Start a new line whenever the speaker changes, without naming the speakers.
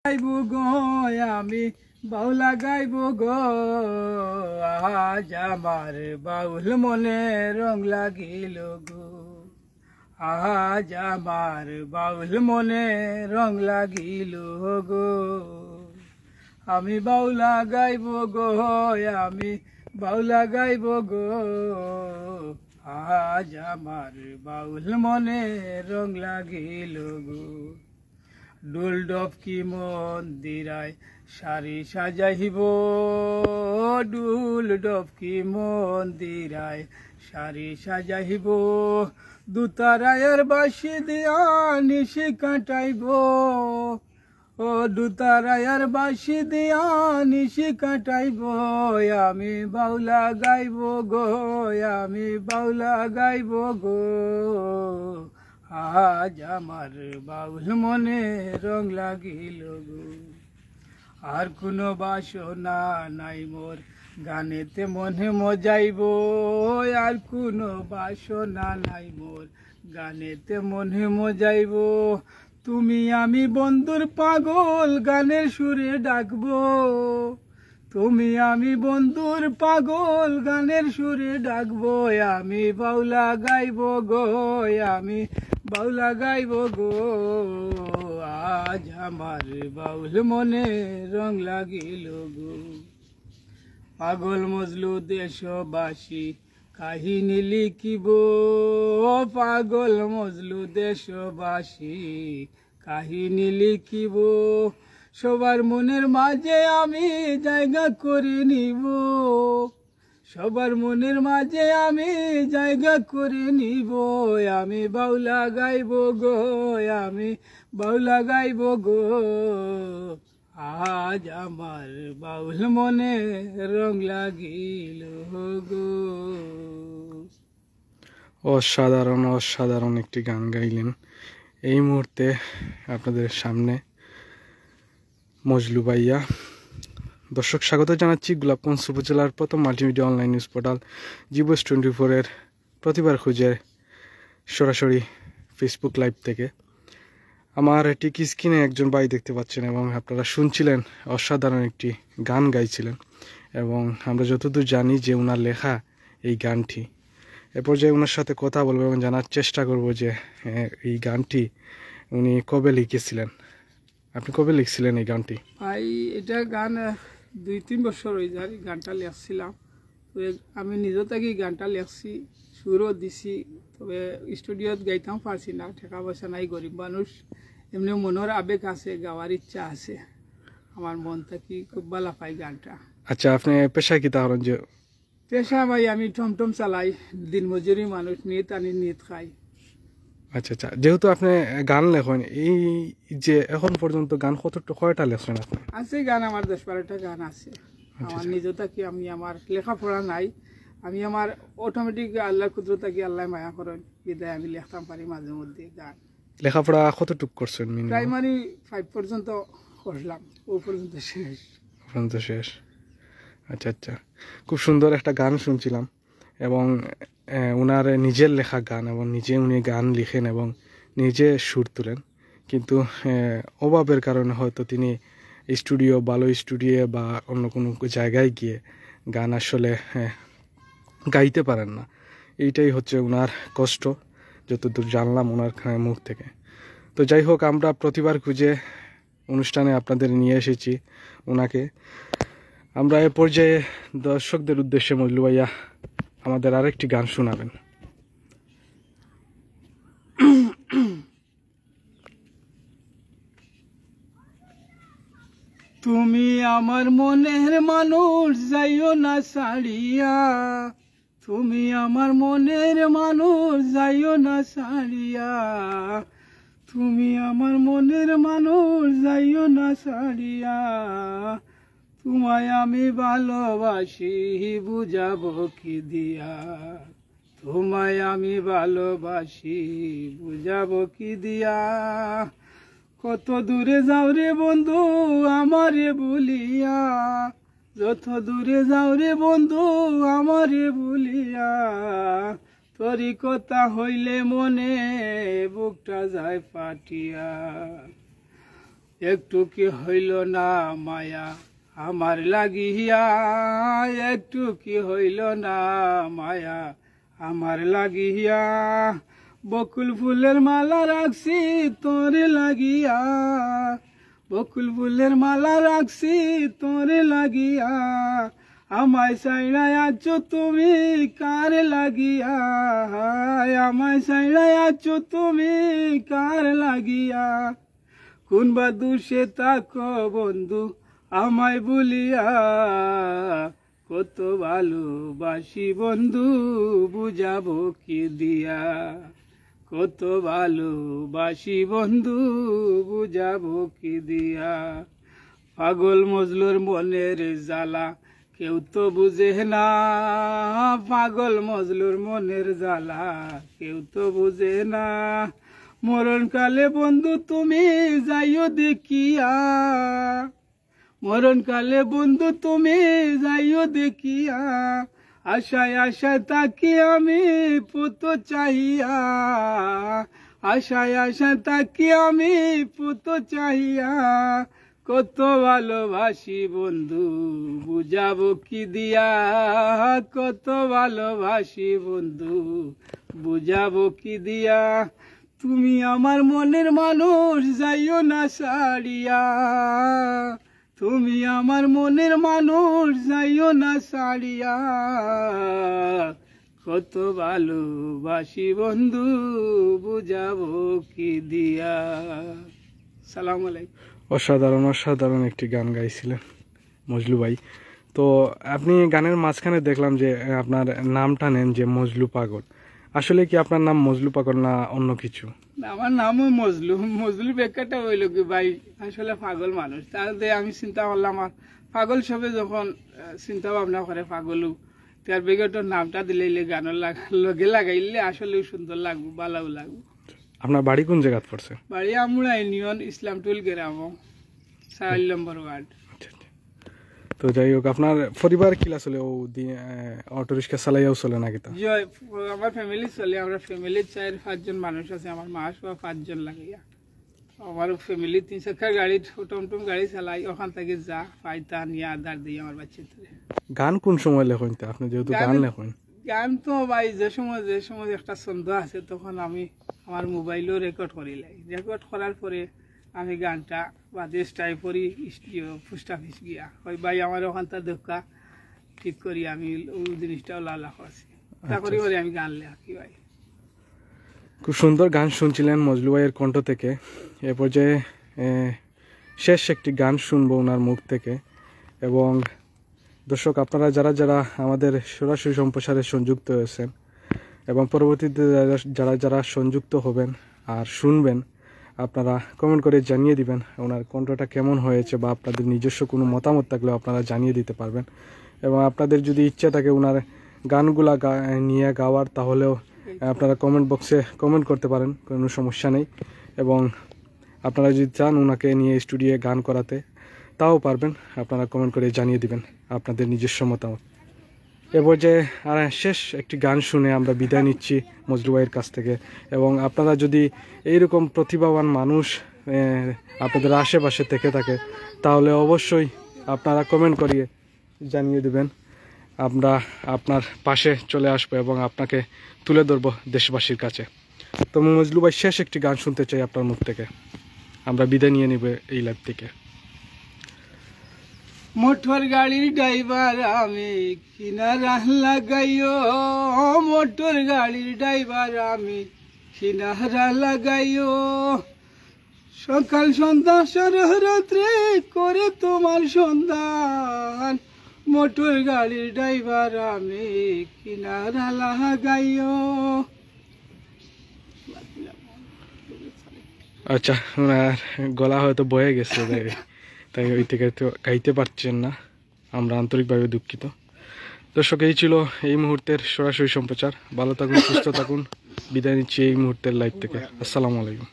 গাইবো গো আমি বাউলা গাইবো গো আজ আমার বাউল মনে রং লাগিল গো আজ আমার বাউল মনে রং লাগিল গো আমি বাউলা গাইবো গো আমি বাউলা গাইবো গো আজ আমার বাউল মনে রং লাগিল গো ডোল ডফকি মন্দিরায় সারি সাজাইব ডুল ডফকি মন্দিরায় সারি সাজাইব দুতারায়ের বাঁশি দিয়া নিশি কাটাইব ও দুতারায়ের বাঁশি দিয়া নিশি কাটাইব আমি বাউলা গাইব গো আমি বাউলা গাইব গো আজ আমার বাউল মনে রং লাগিল গো আর কোনো বাসনা নাই মোর গানেতে মনে মজাইব আর কোনো বাসনা নাই মোর গানেতে মনে মজাইব তুমি আমি বন্ধুর পাগল গানের সুরে ডাকবো তুমি আমি বন্ধুর পাগল গানের সুরে ডাকবো আমি বাউলা গাইব গো আমি বাউলা গাইব গো আজ আমার বাউল মনে রং লাগিল গো পাগল মজলু দেশবাসী কাহিনী লিখিব পাগল মজলু দেশবাসী কাহিনী লিখিব সবার মনের মাঝে আমি জায়গা করে নিব সবার মনের মাঝে আমি জায়গা করে নিব আমি বাউলা গাইব গো আমি বাউলা গাইব গো আজ আমার বাউল মনে রং লাগিল গো
অসাধারণ অসাধারণ একটি গান গাইলেন এই মুহূর্তে আপনাদের সামনে মজলু ভাইয়া। দর্শক স্বাগত জানাচ্ছি গোলাপগঞ্জ উপজেলার প্রথম মাল্টিমিডিয়া অনলাইন নিউজ পোর্টাল জিবস 24-এর প্রতিবার খুঁজে সরাসরি ফেসবুক লাইভ থেকে। আমার ঠিক স্ক্রিনে একজন ভাই দেখতে পাচ্ছেন এবং আপনারা শুনছিলেন অসাধারণ একটি গান গাইছিলেন এবং আমরা যতদূর জানি যে ওনার লেখা এই গানটি। এ পর্যায়ে ওনার সাথে কথা বলবো এবং জানার চেষ্টা করব যে এই গানটি উনি কবে লিখেছিলেন। আপনি কবে লিখছিলেন এই গানটি?
ভাই এটা গান 2-3 বছর হয়ে যায় গানটা লিখছিলাম। তো আমি নিজে থেকে গানটা লিখছি, সুরও দিছি, তবে স্টুডিওত গাইতাম পারছি না, টাকা পয়সা নাই, গরিব মানুষ। এমনি মনের আবেগ আছে, গাওয়ার ইচ্ছা আছে, আমার মন থেকে খুব ভালো পাই গানটা।
আচ্ছা, আপনি পেশায় কি তাহলে? যে
পেশা ভাই আমি টমটম চালাই, দিন মজুরি মানুষ, নিত আনি নিত খাই।
আচ্ছা আচ্ছা, যেহেতু আপনি গান লেখেন, এই যে এখন পর্যন্ত গান কয়টা লেখছেন আপনি?
আছে গান আমার 10-12টা গান আছে আমার নিজে থাকি। আমি আমার লেখাপড়া নাই, আমি আমার অটোমেটিক আল্লাহর কুদরত থাকি, আল্লাহ মায়া করেন বিদায় আমি লেখতাম পারি মাঝে মধ্যে গান।
লেখাপড়া কতটুকু করছেন?
প্রাইমারি 5 পর্যন্ত করলাম, ও পর্যন্ত শেষ।
আচ্ছা আচ্ছা, খুব সুন্দর একটা গান শুনছিলাম এবং ওনার নিজের লেখা গান এবং নিজে উনি গান লিখেন এবং নিজে সুর তুলেন, কিন্তু অভাবের কারণে হয়তো তিনি ভালো স্টুডিও বা অন্য কোনো জায়গায় গিয়ে গান আসলে গাইতে পারেন না। এইটাই হচ্ছে ওনার কষ্ট, যতদূর জানলাম ওনার মুখ থেকে। তো যাই হোক, আমরা প্রতিবার খুঁজে অনুষ্ঠানে আপনাদের নিয়ে এসেছি ওনাকে। আমরা এ পর্যায়ে দর্শকদের উদ্দেশ্যে মজলু ভাইয়া আমাদের আরেকটি গান শোনাবেন।
তুমি আমার মনের মানুষ, যাইও না ছাড়িয়া, তুমি আমার মনের মানুষ, যাইও না ছাড়িয়া, তুমি আমার মনের মানুষ, যাইও না ছাড়িয়া, তোমায় আমি ভালোবাসি, বুঝাবো কি দিয়া, তোমায় আমি ভালোবাসি, বুঝাবো কি দিয়া, কত দূরে যাও রে বন্ধু আমারে বলিয়া, যত দূরে যাও রে বন্ধু আমারে বলিয়া, তোরি কথা হইলে মনে বুকটা যায় ফাটিয়া, একটু কি হইল না মায়া আমার লাগিয়া, একটু কি হইল না মায়া আমার লাগিয়া, বকুল ফুলের মালা রাখছি তোরে লাগিয়া, বকুল ফুলের মালা রাখছি তোরে লাগিয়া, আমায় সাইড়াই আছো তুমি কার লাগিয়া, আমায় সাইড়াই আছো তুমি কার লাগিয়া, কোন বা দুষে তাকো বন্ধু আমায় বলিয়া, কত ভালোবাসি বন্ধু বুঝাবো কি দিয়া, কত ভালোবাসি বন্ধু বুঝাবো কি দিয়া, পাগল মজলুর মনের জ্বালা কেউ তো বুঝে না, পাগল মজলুর মনের জ্বালা কেউ তো বুঝে না, মরণকালে বন্ধু তুমি যাইও দেখিয়া, মরণকালে বন্ধু তুমি যাইও দেখিয়া, আশায় আশায় তাকি আমি পুত চাহিয়া, আশায় আশায় তাকি আমি পুত চাহিয়া, কত ভালোবাসি বন্ধু বুঝাবো কি দিয়া, কত ভালোবাসি বন্ধু বুঝাবো কি দিয়া, তুমি আমার মনের মানুষ যাইও না সারিয়া, তুমি আমার মনের মানুষ যাইও না সারিয়া, কত ভালোবাসি বন্ধু বুঝাবো কি দিয়া। সালাম আলাইকুম।
অসাধারণ অসাধারণ একটি গান গাইছিলেন মজলু ভাই। তো আপনি গানের মাঝখানে দেখলাম যে আপনার নামটা নেন যে মজলু পাগল, আসলে কি আপনার নাম মজলু পাগল না অন্য কিছু?
আমার নামও মজলু, মজলু ব্যাখ্যাটা হইল কি ভাই আসলে পাগল মানুষ, তাতে আমি চিন্তা করলাম আর পাগল সবে যখন চিন্তা ভাবনা করে পাগলু, তার বেগের নামটা দিলে গানের লগে লাগাইলে আসলে সুন্দর লাগবো, ভালো লাগবো।
আপনার বাড়ি কোন জায়গা পড়ছে? বাড়ি
আমরা ইউনিয়ন ইসলামটুল গ্রাম 4 নম্বর ওয়ার্ড।
তো যাই হোক, আপনার পরিবার কিলা চলে? ও অটো রিক্সা চালাইয়াও চলে নাকি? তা
আমার ফ্যামিলি চলে, আমরা ফ্যামিলির 4-5 জন মানুষ আছে, আমার মা সহ 5 জন লাগিয়া, আমার ফ্যামিলি 3 চাকার গাড়ি টমটম গাড়ি চালাই, ওখান থেকে যা পাইতা নিয়ে আদার দিই আমার বাচ্চা।
গান কোন সময় লেখেন আপনি, যেহেতু গান লেখেন?
গান তো ভাই যে সময় একটা ছন্দ আছে তখন আমি আমার মোবাইলেও রেকর্ড করি লাই, রেকর্ড করার পরে আমি গানটা বাজে স্টাই করি পোস্ট অফিস গিয়া ওই ভাই আমার ওখানটা দেখা ঠিক করি, আমি ওই জিনিসটাও লালা করছি, তা করি বলে আমি গান লেখি ভাই।
খুব সুন্দর গান শুনছিলেন মজলু ভাইয়ের কণ্ঠ থেকে। এ পর্যায়ে শেষ একটি গান শুনবো ওনার মুখ থেকে। এবং দর্শক, আপনারা যারা যারা আমাদের সরাসরি সম্প্রচারে সংযুক্ত হয়েছেন এবং পরবর্তীতে যারা যারা সংযুক্ত হবেন আর শুনবেন, আপনারা কমেন্ট করে জানিয়ে দিবেন ওনার কণ্ঠটা কেমন হয়েছে, বা আপনাদের নিজস্ব কোনো মতামত থাকলেও আপনারা জানিয়ে দিতে পারবেন। এবং আপনাদের যদি ইচ্ছা থাকে ওনার গানগুলা নিয়ে গাওয়ার, তাহলেও আপনারা কমেন্ট বক্সে কমেন্ট করতে পারেন, কোনো সমস্যা নেই। এবং আপনারা যদি চান ওনাকে নিয়ে স্টুডিওয়ে গান করাতে, তাও পারবেন, আপনারা কমেন্ট করে জানিয়ে দিবেন আপনাদের নিজস্ব মতামত। এ পর্যায়ে আর শেষ একটি গান শুনে আমরা বিদায় নিচ্ছি মজলু ভাইয়ের কাছ থেকে। এবং আপনারা যদি এইরকম প্রতিভাবান মানুষ আপনাদের আশেপাশে থেকে থাকে, তাহলে অবশ্যই আপনারা কমেন্ট করিয়ে জানিয়ে দেবেন, আমরা আপনার পাশে চলে আসবো এবং আপনাকে তুলে ধরবো দেশবাসীর কাছে। তো মজলু ভাই, শেষ একটি গান শুনতে চাই আপনার মুখ থেকে, আমরা বিদায় নিয়ে নিব এই লাইভ থেকে।
মোটর গাড়ির ড্রাইভার আমি কিনারা লাগাইও, মোটর গাড়ির ড্রাইভার আমি কিনারা লাগাইও, সকাল সন্ধ্যা সররাত্রি করে তোমার সন্ধান, মোটর গাড়ির ড্রাইভার আমি কিনারা লাগাইও।
আচ্ছা, ওনার গলা হয়তো বয়ে গেছে, তাই ওই থেকে তো গাইতে পারছেন না, আমরা আন্তরিকভাবে দুঃখিত। দর্শক, এই ছিল এই মুহূর্তের সরাসরি সম্প্রচার। ভালো থাকুন, সুস্থ থাকুন, বিদায় নিচ্ছি এই মুহূর্তের লাইভ থেকে। আসসালামু আলাইকুম।